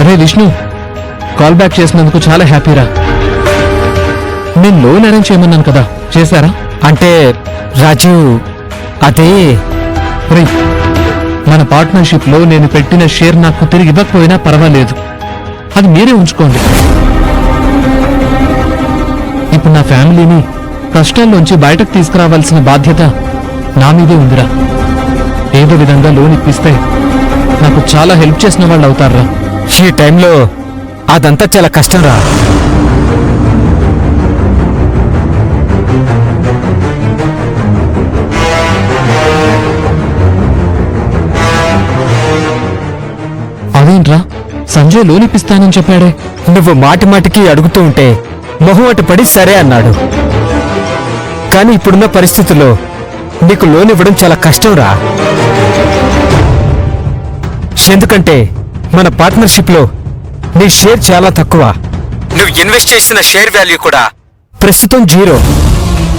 రే Vishnu, call back చేసినందుకు చాలా హ్యాపీరా. నేను లోన్ అరేంజ్ చేయమన్నాను కదా, చేశారా? అంటే రాజు, అదే రే, మన పార్ట్నర్షిప్ లో నేను పెట్టిన షేర్ నాకు తిరిగి ఇవ్వకపోయినా పర్వాలేదు, అది మీరే ఉంచుకోండి. ఇప్పుడు నా ఫ్యామిలీని కష్టాల్లోంచి బయటకు తీసుకురావాల్సిన బాధ్యత నా మీదే ఉందిరా. ఏదో విధంగా లోన్ ఇప్పిస్తే నాకు చాలా హెల్ప్ చేసిన వాళ్ళు అవుతారా. ఈ టైంలో అదంతా చాలా కష్టం రా. అదేంట్రా, సంజయ్ లోన్ ఇప్పిస్తానని చెప్పాడే? నువ్వు మాటి మాటికి అడుగుతూ ఉంటే మొహమాట పడి సరే అన్నాడు. కానీ ఇప్పుడున్న పరిస్థితుల్లో నీకు లోన్ ఇవ్వడం చాలా కష్టం రా. ఎందుకంటే మన పార్ట్నర్షిప్ లో నీ షేర్ చాలా తక్కువ. నువ్వు ఇన్వెస్ట్ చేసిన షేర్ వాల్యూ కూడా ప్రస్తుతం 0.